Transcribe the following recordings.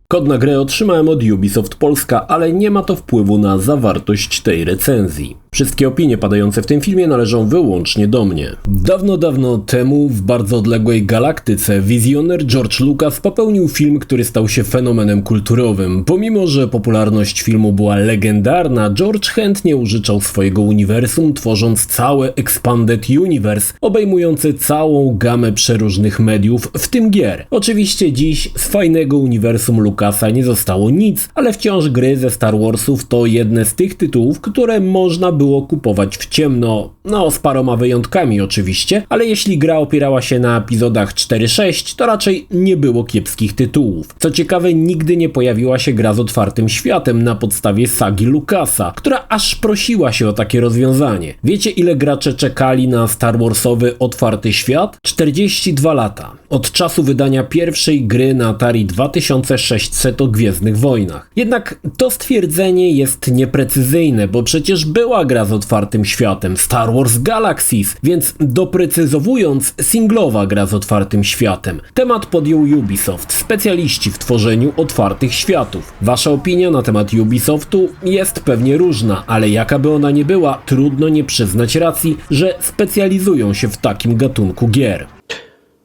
Kod na grę otrzymałem od Ubisoft Polska, ale nie ma to wpływu na zawartość tej recenzji. Wszystkie opinie padające w tym filmie należą wyłącznie do mnie. Dawno temu, w bardzo odległej galaktyce, wizjoner George Lucas popełnił film, który stał się fenomenem kulturowym. Pomimo że popularność filmu była legendarna, George chętnie użyczał swojego uniwersum, tworząc całe Expanded Universe, obejmujące całą gamę przeróżnych mediów, w tym gier. Oczywiście dziś z fajnego uniwersum Lucasa nie zostało nic, ale wciąż gry ze Star Warsów to jedne z tych tytułów, które można było kupować w ciemno, no z paroma wyjątkami oczywiście, ale jeśli gra opierała się na epizodach 4-6, to raczej nie było kiepskich tytułów. Co ciekawe, nigdy nie pojawiła się gra z otwartym światem na podstawie sagi Lucasa, która aż prosiła się o takie rozwiązanie. Wiecie, ile gracze czekali na Star Warsowy otwarty świat? 42 lata. Od czasu wydania pierwszej gry na Atari 2600 o Gwiezdnych Wojnach. Jednak to stwierdzenie jest nieprecyzyjne, bo przecież była gra z otwartym światem, Star Wars Galaxies, więc doprecyzowując, singlowa gra z otwartym światem. Temat podjął Ubisoft, specjaliści w tworzeniu otwartych światów. Wasza opinia na temat Ubisoftu jest pewnie różna, ale jaka by ona nie była, trudno nie przyznać racji, że specjalizują się w takim gatunku gier.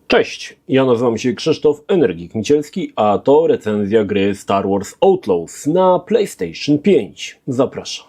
Cześć, ja nazywam się Krzysztof Energik Micielski, a to recenzja gry Star Wars Outlaws na PlayStation 5. Zapraszam.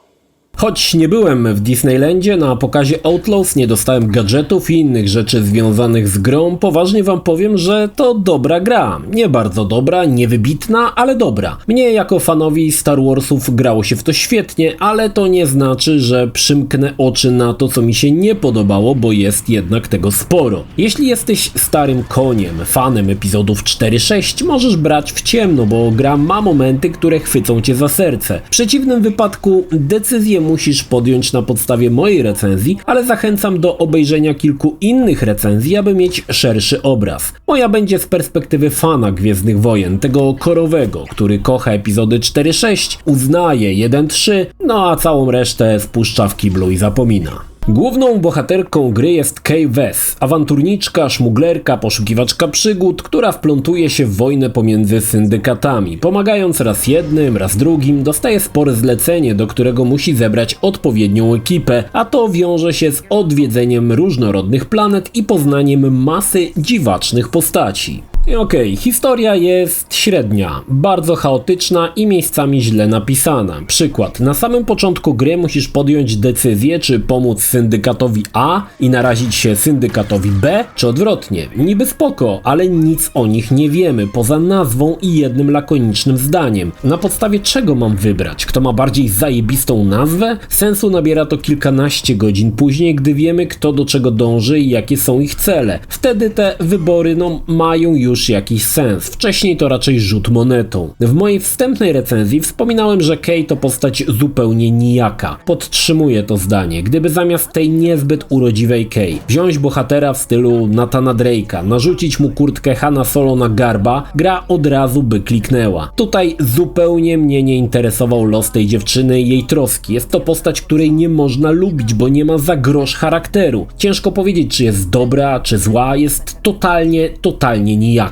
Choć nie byłem w Disneylandzie, na pokazie Outlaws nie dostałem gadżetów i innych rzeczy związanych z grą, poważnie wam powiem, że to dobra gra. Nie bardzo dobra, nie wybitna, ale dobra. Mnie jako fanowi Star Warsów grało się w to świetnie, ale to nie znaczy, że przymknę oczy na to, co mi się nie podobało, bo jest jednak tego sporo. Jeśli jesteś starym koniem, fanem epizodów 4-6, możesz brać w ciemno, bo gra ma momenty, które chwycą cię za serce. W przeciwnym wypadku decyzję musisz podjąć na podstawie mojej recenzji, ale zachęcam do obejrzenia kilku innych recenzji, aby mieć szerszy obraz. Moja będzie z perspektywy fana Gwiezdnych Wojen, tego korowego, który kocha epizody 4-6, uznaje 1-3, no a całą resztę spuszcza w kiblu i zapomina. Główną bohaterką gry jest Kay Vess, awanturniczka, szmuglerka, poszukiwaczka przygód, która wplątuje się w wojnę pomiędzy syndykatami. Pomagając raz jednym, raz drugim, dostaje spore zlecenie, do którego musi zebrać odpowiednią ekipę, a to wiąże się z odwiedzeniem różnorodnych planet i poznaniem masy dziwacznych postaci. Okej, historia jest średnia, bardzo chaotyczna i miejscami źle napisana. Przykład, na samym początku gry musisz podjąć decyzję, czy pomóc syndykatowi A i narazić się syndykatowi B, czy odwrotnie. Niby spoko, ale nic o nich nie wiemy, poza nazwą i jednym lakonicznym zdaniem. Na podstawie czego mam wybrać? Kto ma bardziej zajebistą nazwę? Sensu nabiera to kilkanaście godzin później, gdy wiemy, kto do czego dąży i jakie są ich cele. Wtedy te wybory, mają już jakiś sens. Wcześniej to raczej rzut monetą. W mojej wstępnej recenzji wspominałem, że Kay to postać zupełnie nijaka. Podtrzymuję to zdanie. Gdyby zamiast tej niezbyt urodziwej Kay wziąć bohatera w stylu Nathana Drake'a, narzucić mu kurtkę Hana Solo na garba, gra od razu by kliknęła. Tutaj zupełnie mnie nie interesował los tej dziewczyny i jej troski. Jest to postać, której nie można lubić, bo nie ma za grosz charakteru. Ciężko powiedzieć, czy jest dobra, czy zła. Jest totalnie nijaka.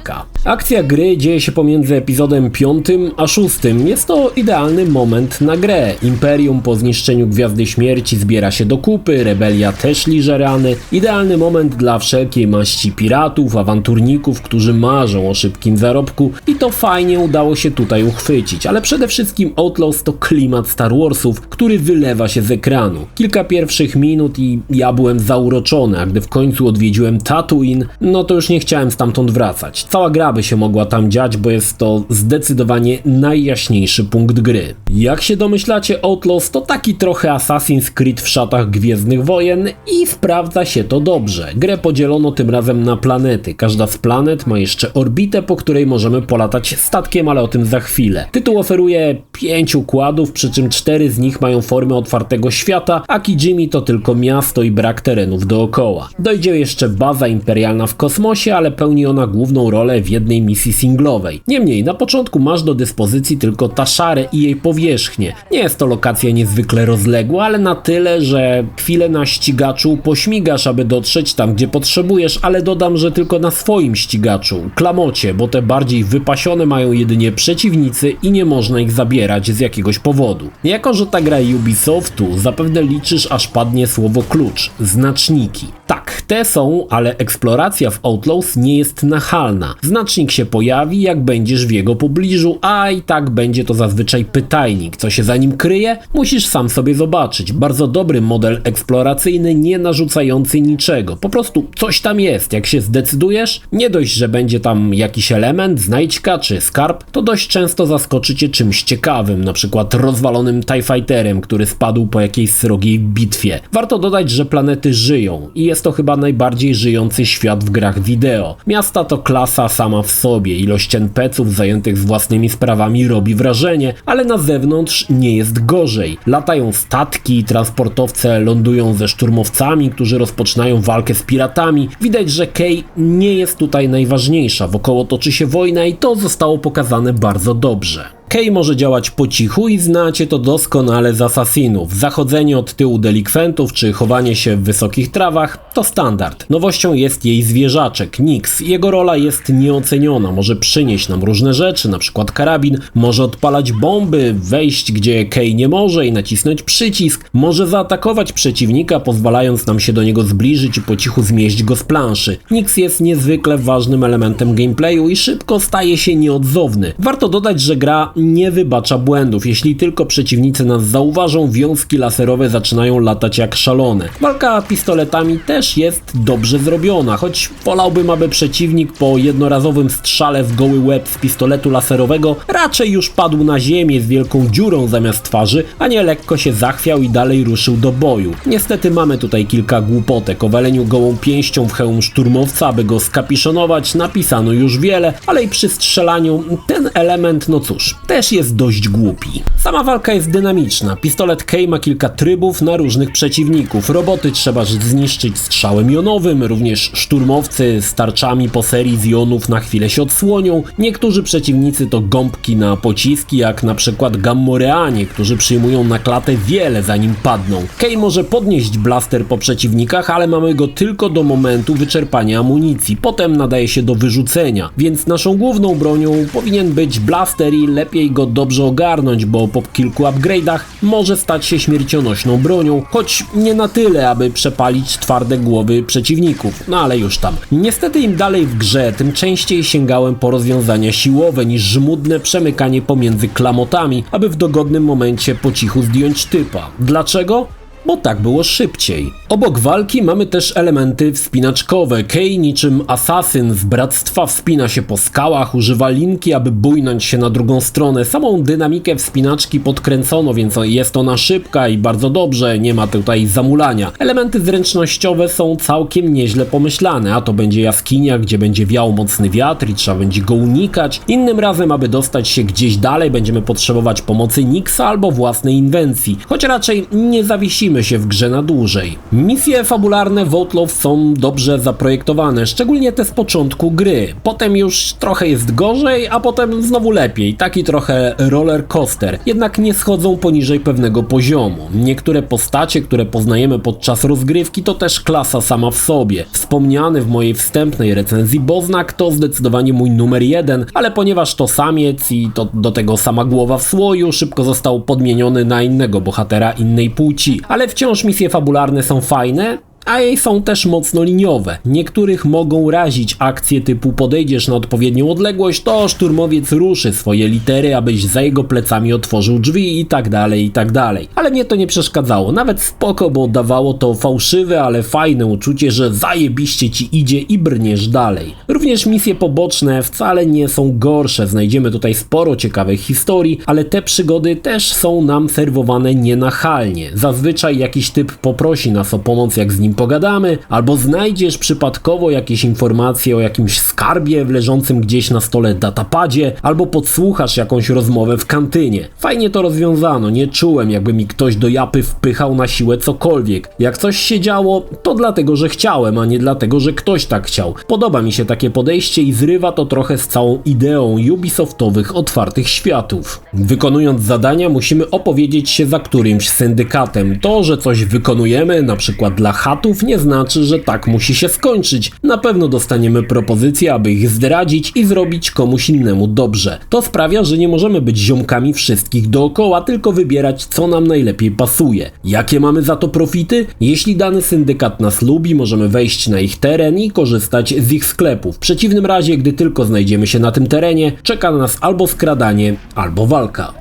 Akcja gry dzieje się pomiędzy epizodem 5 a 6. Jest to idealny moment na grę. Imperium po zniszczeniu Gwiazdy Śmierci zbiera się do kupy, rebelia też liże rany. Idealny moment dla wszelkiej maści piratów, awanturników, którzy marzą o szybkim zarobku i to fajnie udało się tutaj uchwycić. Ale przede wszystkim Outlaws to klimat Star Warsów, który wylewa się z ekranu. Kilka pierwszych minut i ja byłem zauroczony, a gdy w końcu odwiedziłem Tatooine, to już nie chciałem stamtąd wracać. Cała gra by się mogła tam dziać, bo jest to zdecydowanie najjaśniejszy punkt gry. Jak się domyślacie, Outlaws to taki trochę Assassin's Creed w szatach Gwiezdnych Wojen i sprawdza się to dobrze. Grę podzielono tym razem na planety. Każda z planet ma jeszcze orbitę, po której możemy polatać statkiem, ale o tym za chwilę. Tytuł oferuje 5 układów, przy czym 4 z nich mają formę otwartego świata, a Kijimi to tylko miasto i brak terenów dookoła. Dojdzie jeszcze baza imperialna w kosmosie, ale pełni ona główną rolę w jednej misji singlowej. Niemniej, na początku masz do dyspozycji tylko Tashare i jej powierzchnię, powierzchnię. Nie jest to lokacja niezwykle rozległa, ale na tyle, że chwilę na ścigaczu pośmigasz, aby dotrzeć tam, gdzie potrzebujesz, ale dodam, że tylko na swoim ścigaczu, klamocie, bo te bardziej wypasione mają jedynie przeciwnicy i nie można ich zabierać z jakiegoś powodu. Jako że ta gra Ubisoftu, zapewne liczysz, aż padnie słowo klucz, znaczniki. Tak, te są, ale eksploracja w Outlaws nie jest nachalna. Znacznik się pojawi, jak będziesz w jego pobliżu, a i tak będzie to zazwyczaj pytajnik. Co się za nim kryje? Musisz sam sobie zobaczyć. Bardzo dobry model eksploracyjny, nie narzucający niczego. Po prostu coś tam jest. Jak się zdecydujesz, nie dość, że będzie tam jakiś element, znajdźka czy skarb, to dość często zaskoczy cię czymś ciekawym, na przykład rozwalonym TIE Fighterem, który spadł po jakiejś srogiej bitwie. Warto dodać, że planety żyją i jest to chyba najbardziej żyjący świat w grach wideo. Miasta to klasa sama w sobie, ilość NPC-ów zajętych z własnymi sprawami robi wrażenie, ale na zewnątrz nie jest gorzej. Latają statki, transportowce lądują ze szturmowcami, którzy rozpoczynają walkę z piratami. Widać, że Kay nie jest tutaj najważniejsza, wokoło toczy się wojna i to zostało pokazane bardzo dobrze. Kay może działać po cichu i znacie to doskonale z Assassinów. Zachodzenie od tyłu delikwentów czy chowanie się w wysokich trawach to standard. Nowością jest jej zwierzaczek, Nix. Jego rola jest nieoceniona. Może przynieść nam różne rzeczy, na przykład karabin, może odpalać bomby, wejść gdzie Kay nie może i nacisnąć przycisk, może zaatakować przeciwnika, pozwalając nam się do niego zbliżyć i po cichu zmieść go z planszy. Nix jest niezwykle ważnym elementem gameplayu i szybko staje się nieodzowny. Warto dodać, że gra nie wybacza błędów. Jeśli tylko przeciwnicy nas zauważą, wiązki laserowe zaczynają latać jak szalone. Walka pistoletami też jest dobrze zrobiona, choć wolałbym, aby przeciwnik po jednorazowym strzale w goły łeb z pistoletu laserowego raczej już padł na ziemię z wielką dziurą zamiast twarzy, a nie lekko się zachwiał i dalej ruszył do boju. Niestety mamy tutaj kilka głupotek. O waleniu gołą pięścią w hełm szturmowca, aby go skapiszonować, napisano już wiele, ale i przy strzelaniu ten element, no cóż, też jest dość głupi. Sama walka jest dynamiczna. Pistolet Kay ma kilka trybów na różnych przeciwników. Roboty trzeba zniszczyć strzałem jonowym, również szturmowcy z tarczami po serii z jonów na chwilę się odsłonią. Niektórzy przeciwnicy to gąbki na pociski, jak na przykład Gammoreanie, którzy przyjmują na klatę wiele zanim padną. Kay może podnieść blaster po przeciwnikach, ale mamy go tylko do momentu wyczerpania amunicji. Potem nadaje się do wyrzucenia, więc naszą główną bronią powinien być blaster i lepiej go dobrze ogarnąć, bo po kilku upgrade'ach może stać się śmiercionośną bronią, choć nie na tyle, aby przepalić twarde głowy przeciwników, no ale już tam. Niestety im dalej w grze, tym częściej sięgałem po rozwiązania siłowe niż żmudne przemykanie pomiędzy klamotami, aby w dogodnym momencie po cichu zdjąć typa. Dlaczego? Bo tak było szybciej. Obok walki mamy też elementy wspinaczkowe. Kay niczym asasyn z bractwa wspina się po skałach, używa linki, aby bujnąć się na drugą stronę. Samą dynamikę wspinaczki podkręcono, więc jest ona szybka i bardzo dobrze, nie ma tutaj zamulania. Elementy zręcznościowe są całkiem nieźle pomyślane, a to będzie jaskinia, gdzie będzie wiał mocny wiatr i trzeba będzie go unikać. Innym razem, aby dostać się gdzieś dalej, będziemy potrzebować pomocy Nixa albo własnej inwencji, choć raczej nie zawiesimy się w grze na dłużej. Misje fabularne w Outlaws są dobrze zaprojektowane, szczególnie te z początku gry. Potem już trochę jest gorzej, a potem znowu lepiej. Taki trochę roller coaster. Jednak nie schodzą poniżej pewnego poziomu. Niektóre postacie, które poznajemy podczas rozgrywki, to też klasa sama w sobie. Wspomniany w mojej wstępnej recenzji Boznak to zdecydowanie mój numer 1, ale ponieważ to samiec i to do tego sama głowa w słoju, szybko został podmieniony na innego bohatera innej płci. Ale wciąż misje fabularne są fajne, a jej są też mocno liniowe. Niektórych mogą razić akcje typu podejdziesz na odpowiednią odległość, to szturmowiec ruszy swoje litery, abyś za jego plecami otworzył drzwi i tak dalej, i tak dalej. Ale mnie to nie przeszkadzało, nawet spoko, bo dawało to fałszywe, ale fajne uczucie, że zajebiście ci idzie i brniesz dalej. Również misje poboczne wcale nie są gorsze, znajdziemy tutaj sporo ciekawych historii, ale te przygody też są nam serwowane nienachalnie. Zazwyczaj jakiś typ poprosi nas o pomoc, jak z nim nim pogadamy, albo znajdziesz przypadkowo jakieś informacje o jakimś skarbie leżącym gdzieś na stole datapadzie, albo podsłuchasz jakąś rozmowę w kantynie. Fajnie to rozwiązano, nie czułem, jakby mi ktoś do japy wpychał na siłę cokolwiek. Jak coś się działo, to dlatego, że chciałem, a nie dlatego, że ktoś tak chciał. Podoba mi się takie podejście i zrywa to trochę z całą ideą Ubisoftowych otwartych światów. Wykonując zadania, musimy opowiedzieć się za którymś syndykatem. To, że coś wykonujemy, na przykład dla chatów, nie znaczy, że tak musi się skończyć. Na pewno dostaniemy propozycję, aby ich zdradzić i zrobić komuś innemu dobrze. To sprawia, że nie możemy być ziomkami wszystkich dookoła, tylko wybierać, co nam najlepiej pasuje. Jakie mamy za to profity? Jeśli dany syndykat nas lubi, możemy wejść na ich teren i korzystać z ich sklepów. W przeciwnym razie, gdy tylko znajdziemy się na tym terenie, czeka na nas albo skradanie, albo walka.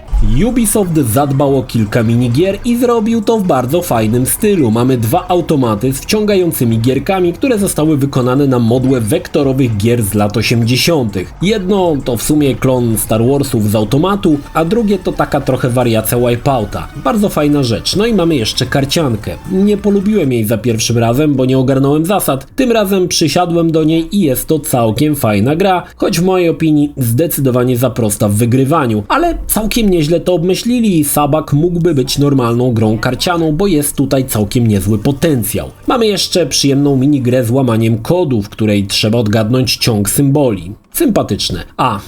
Ubisoft zadbał o kilka minigier i zrobił to w bardzo fajnym stylu. Mamy dwa automaty z wciągającymi gierkami, które zostały wykonane na modłę wektorowych gier z lat 80. Jedno to w sumie klon Star Warsów z automatu, a drugie to taka trochę wariacja Wipeouta. Bardzo fajna rzecz. No i mamy jeszcze karciankę. Nie polubiłem jej za pierwszym razem, bo nie ogarnąłem zasad. Tym razem przysiadłem do niej i jest to całkiem fajna gra, choć w mojej opinii zdecydowanie za prosta w wygrywaniu, ale całkiem nieźle to obmyślili i Sabak mógłby być normalną grą karcianą, bo jest tutaj całkiem niezły potencjał. Mamy jeszcze przyjemną minigrę z łamaniem kodu, w której trzeba odgadnąć ciąg symboli. Sympatyczne.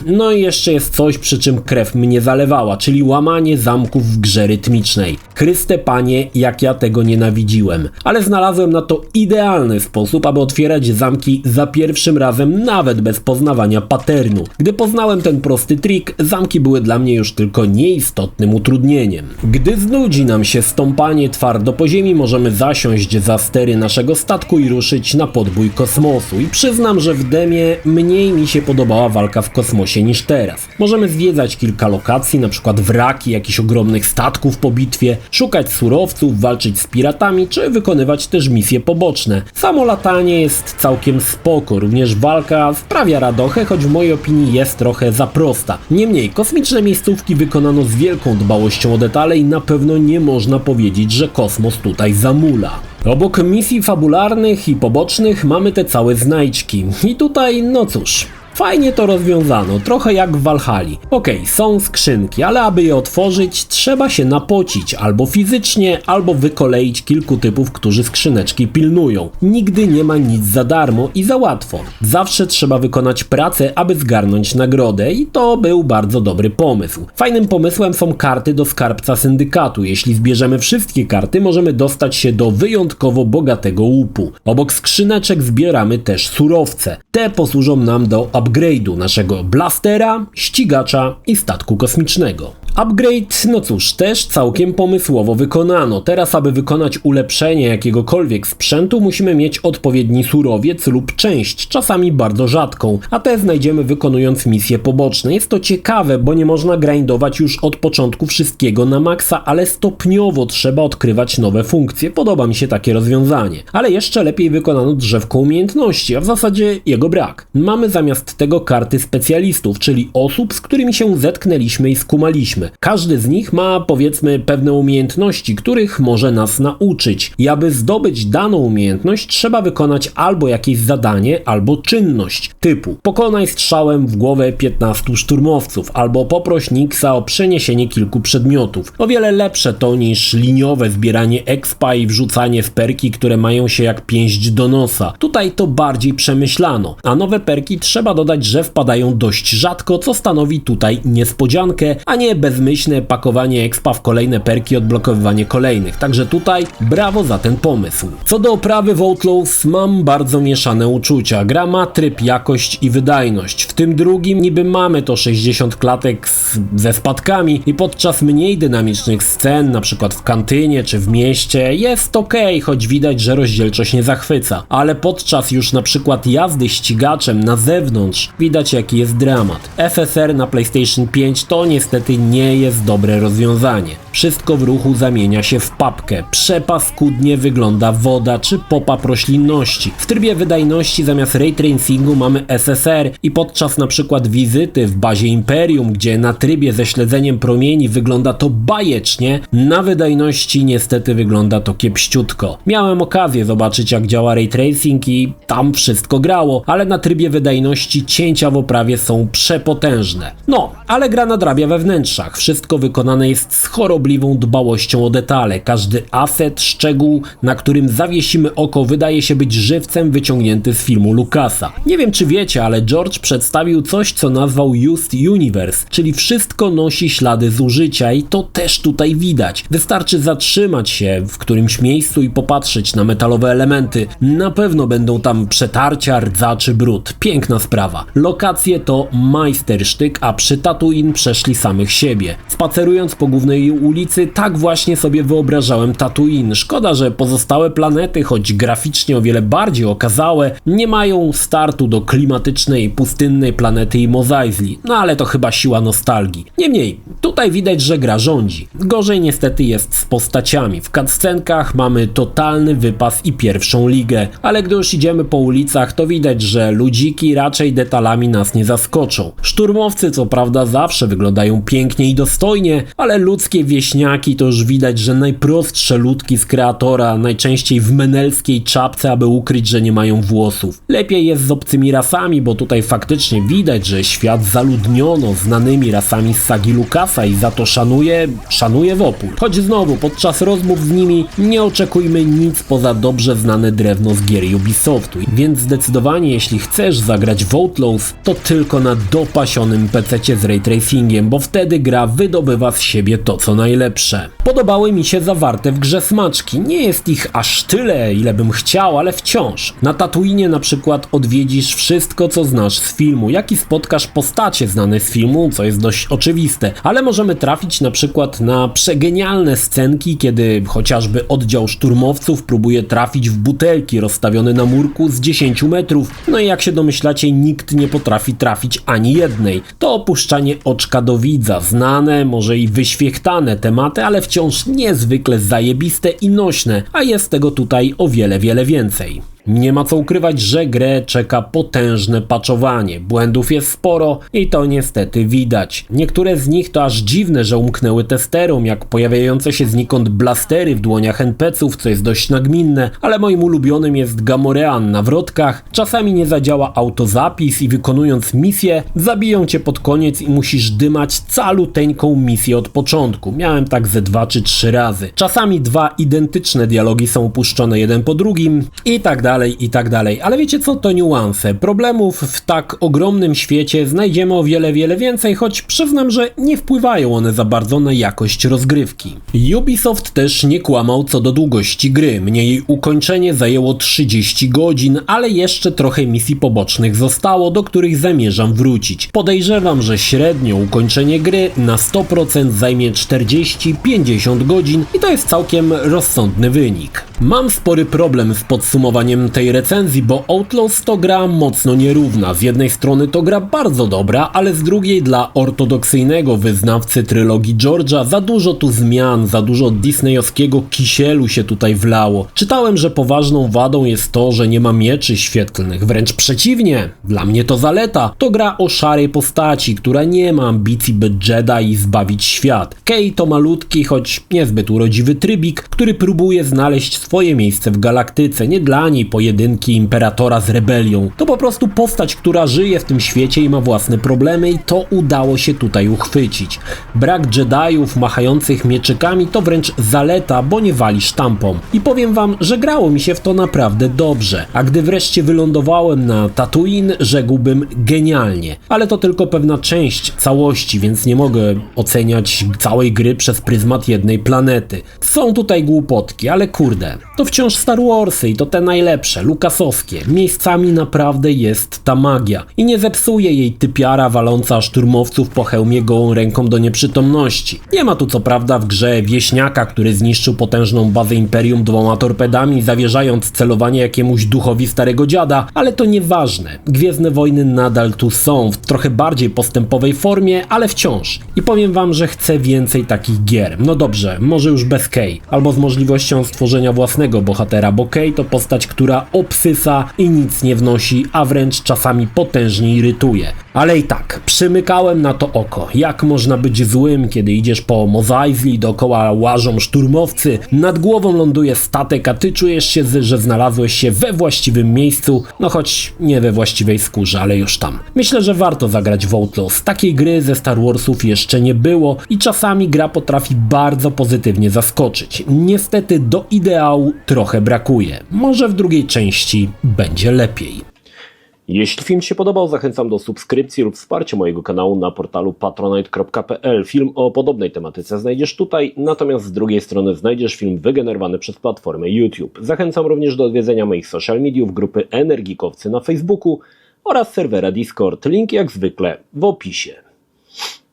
No i jeszcze jest coś, przy czym krew mnie zalewała, czyli łamanie zamków w grze rytmicznej. Chryste Panie, jak ja tego nienawidziłem. Ale znalazłem na to idealny sposób, aby otwierać zamki za pierwszym razem, nawet bez poznawania patternu. Gdy poznałem ten prosty trik, zamki były dla mnie już tylko nieistotnym utrudnieniem. Gdy znudzi nam się stąpanie twardo po ziemi, możemy zasiąść za stery naszego statku i ruszyć na podbój kosmosu. I przyznam, że w demie mniej mi się podobała walka w kosmosie niż teraz. Możemy zwiedzać kilka lokacji, na przykład wraki jakichś ogromnych statków po bitwie, szukać surowców, walczyć z piratami, czy wykonywać też misje poboczne. Samo latanie jest całkiem spoko, również walka sprawia radochę, choć w mojej opinii jest trochę za prosta. Niemniej, kosmiczne miejscówki wykonano z wielką dbałością o detale i na pewno nie można powiedzieć, że kosmos tutaj zamula. Obok misji fabularnych i pobocznych mamy te całe znajdźki. I tutaj, no cóż, fajnie to rozwiązano, trochę jak w Valhalli. Okej, są skrzynki, ale aby je otworzyć, trzeba się napocić, albo fizycznie, albo wykoleić kilku typów, którzy skrzyneczki pilnują. Nigdy nie ma nic za darmo i za łatwo. Zawsze trzeba wykonać pracę, aby zgarnąć nagrodę i to był bardzo dobry pomysł. Fajnym pomysłem są karty do skarbca syndykatu. Jeśli zbierzemy wszystkie karty, możemy dostać się do wyjątkowo bogatego łupu. Obok skrzyneczek zbieramy też surowce. Te posłużą nam do upgrade'u naszego blastera, ścigacza i statku kosmicznego. Upgrade, no cóż, też całkiem pomysłowo wykonano. Teraz, aby wykonać ulepszenie jakiegokolwiek sprzętu, musimy mieć odpowiedni surowiec lub część, czasami bardzo rzadką, a te znajdziemy wykonując misje poboczne. Jest to ciekawe, bo nie można grindować już od początku wszystkiego na maksa, ale stopniowo trzeba odkrywać nowe funkcje. Podoba mi się takie rozwiązanie. Ale jeszcze lepiej wykonano drzewko umiejętności, a w zasadzie jego brak. Mamy zamiast tego karty specjalistów, czyli osób, z którymi się zetknęliśmy i skumaliśmy. Każdy z nich ma, powiedzmy, pewne umiejętności, których może nas nauczyć. I aby zdobyć daną umiejętność, trzeba wykonać albo jakieś zadanie, albo czynność, typu pokonaj strzałem w głowę 15 szturmowców, albo poproś Nixa o przeniesienie kilku przedmiotów. O wiele lepsze to niż liniowe zbieranie expa i wrzucanie w perki, które mają się jak pięść do nosa. Tutaj to bardziej przemyślano, a nowe perki trzeba dodać, że wpadają dość rzadko, co stanowi tutaj niespodziankę, a nie bezmyślne pakowanie expa w kolejne perki i odblokowywanie kolejnych. Także tutaj brawo za ten pomysł. Co do oprawy w Outlaws, mam bardzo mieszane uczucia. Gra ma tryb jakość i wydajność. W tym drugim niby mamy to 60 klatek ze spadkami i podczas mniej dynamicznych scen, na przykład w kantynie czy w mieście, jest okej, choć widać, że rozdzielczość nie zachwyca. Ale podczas już na przykład jazdy ścigaczem na zewnątrz widać, jaki jest dramat. FSR na PlayStation 5 to niestety nie nie jest dobre rozwiązanie. Wszystko w ruchu zamienia się w papkę, przepaskudnie wygląda woda czy pop-up roślinności. W trybie wydajności zamiast ray tracingu mamy SSR i podczas na przykład wizyty w bazie Imperium, gdzie na trybie ze śledzeniem promieni wygląda to bajecznie, na wydajności niestety wygląda to kiepściutko. Miałem okazję zobaczyć, jak działa ray tracing i tam wszystko grało, ale na trybie wydajności cięcia w oprawie są przepotężne. No, ale gra nadrabia we wnętrzach, wszystko wykonane jest z chorobliwą dbałością o detale, każdy aset, szczegół, na którym zawiesimy oko, wydaje się być żywcem wyciągnięty z filmu Lucasa. Nie wiem, czy wiecie, ale George przedstawił coś, co nazwał Used Universe, czyli wszystko nosi ślady zużycia i to też tutaj widać. Wystarczy zatrzymać się w którymś miejscu i popatrzeć na metalowe elementy. Na pewno będą tam przetarcia, rdza czy brud. Piękna sprawa. Lokacje to majstersztyk, a przy Tatooine przeszli samych siebie. Spacerując po głównej ulicy, tak właśnie sobie wyobrażałem Tatooine. Szkoda, że pozostałe planety, choć graficznie o wiele bardziej okazałe, nie mają startu do klimatycznej, pustynnej planety Mos Eisley. No ale to chyba siła nostalgii. Niemniej, tutaj widać, że gra rządzi. Gorzej niestety jest z postaciami. W cutscenkach mamy totalny wypas i pierwszą ligę, ale gdy już idziemy po ulicach, to widać, że ludziki raczej detalami nas nie zaskoczą. Szturmowcy co prawda zawsze wyglądają pięknie i dostojnie, ale ludzkie wieśniaki to już widać, że najprostsze ludki z kreatora, najczęściej w menelskiej czapce, aby ukryć, że nie mają włosów. Lepiej jest z obcymi rasami, bo tutaj faktycznie widać, że świat zaludniono znanymi rasami z sagi Lucasa i za to szanuje w opór. Choć znowu, podczas rozmów z nimi nie oczekujmy nic poza dobrze znane drewno z gier Ubisoftu, więc zdecydowanie jeśli chcesz zagrać w Outlaws, to tylko na dopasionym PC-cie z ray tracingiem, bo wtedy gra wydobywa z siebie to co najlepsze. Podobały mi się zawarte w grze smaczki, nie jest ich aż tyle, ile bym chciał, ale wciąż. Na Tatooine na przykład odwiedzisz wszystko co znasz z filmu, jak i spotkasz postacie znane z filmu, co jest dość oczywiste, ale możemy trafić na przykład na przegenialne scenki, kiedy chociażby oddział szturmowców próbuje trafić w butelki rozstawione na murku z 10 metrów, no i jak się domyślacie, nikt nie potrafi trafić ani jednej. To opuszczanie oczka do widza, znane, może i wyświechtane tematy, ale wciąż niezwykle zajebiste i nośne, a jest tego tutaj o wiele więcej. Nie ma co ukrywać, że grę czeka potężne patchowanie. Błędów jest sporo i to niestety widać. Niektóre z nich to aż dziwne, że umknęły testerom, jak pojawiające się znikąd blastery w dłoniach NPC-ów, co jest dość nagminne, ale moim ulubionym jest Gamorean na wrotkach. Czasami nie zadziała autozapis i wykonując misję, zabiją cię pod koniec i musisz dymać caluteńką misję od początku. Miałem tak ze 2 czy 3 razy. Czasami 2 identyczne dialogi są upuszczone jeden po drugim i tak dalej, ale wiecie co, to niuanse. Problemów w tak ogromnym świecie znajdziemy o wiele więcej, choć przyznam, że nie wpływają one za bardzo na jakość rozgrywki. Ubisoft też nie kłamał co do długości gry. Mnie jej ukończenie zajęło 30 godzin, ale jeszcze trochę misji pobocznych zostało, do których zamierzam wrócić. Podejrzewam, że średnio ukończenie gry na 100% zajmie 40-50 godzin i to jest całkiem rozsądny wynik. Mam spory problem z podsumowaniem tej recenzji, bo Outlaws to gra mocno nierówna. Z jednej strony to gra bardzo dobra, ale z drugiej dla ortodoksyjnego wyznawcy trylogii George'a za dużo tu zmian, za dużo disneyowskiego kisielu się tutaj wlało. Czytałem, że poważną wadą jest to, że nie ma mieczy świetlnych. Wręcz przeciwnie, dla mnie to zaleta. To gra o szarej postaci, która nie ma ambicji by Jedi i zbawić świat. Kay to malutki, choć niezbyt urodziwy trybik, który próbuje znaleźć swoje miejsce w galaktyce. Nie dla niej pojedynki Imperatora z rebelią. To po prostu postać, która żyje w tym świecie i ma własne problemy i to udało się tutaj uchwycić. Brak Jediów machających mieczykami to wręcz zaleta, bo nie wali sztampą. I powiem wam, że grało mi się w to naprawdę dobrze. A gdy wreszcie wylądowałem na Tatooine, rzekłbym genialnie. Ale to tylko pewna część całości, więc nie mogę oceniać całej gry przez pryzmat jednej planety. Są tutaj głupotki, ale kurde, to wciąż Star Warsy i to te najlepsze. lepsze, lukasowskie. Miejscami naprawdę jest ta magia. I nie zepsuje jej typiara waląca szturmowców po hełmie gołą ręką do nieprzytomności. Nie ma tu co prawda w grze wieśniaka, który zniszczył potężną bazę Imperium 2 torpedami, zawierzając celowanie jakiemuś duchowi starego dziada, ale to nieważne. Gwiezdne Wojny nadal tu są, w trochę bardziej postępowej formie, ale wciąż. I powiem wam, że chcę więcej takich gier. No dobrze, może już bez Kay, albo z możliwością stworzenia własnego bohatera, bo Kay to postać, która obsysa i nic nie wnosi, a wręcz czasami potężnie irytuje. Ale i tak, przymykałem na to oko. Jak można być złym, kiedy idziesz po Mos Eisley, dookoła łażą szturmowcy, nad głową ląduje statek, a ty czujesz się, że znalazłeś się we właściwym miejscu, no choć nie we właściwej skórze, ale już tam. Myślę, że warto zagrać w Outlaws. Takiej gry ze Star Warsów jeszcze nie było i czasami gra potrafi bardzo pozytywnie zaskoczyć. Niestety do ideału trochę brakuje. Może w drugiej części będzie lepiej. Jeśli film Ci się podobał, zachęcam do subskrypcji lub wsparcia mojego kanału na portalu patronite.pl. Film o podobnej tematyce znajdziesz tutaj, natomiast z drugiej strony znajdziesz film wygenerowany przez platformę YouTube. Zachęcam również do odwiedzenia moich social mediów, grupy Energikowcy na Facebooku oraz serwera Discord. Link jak zwykle w opisie.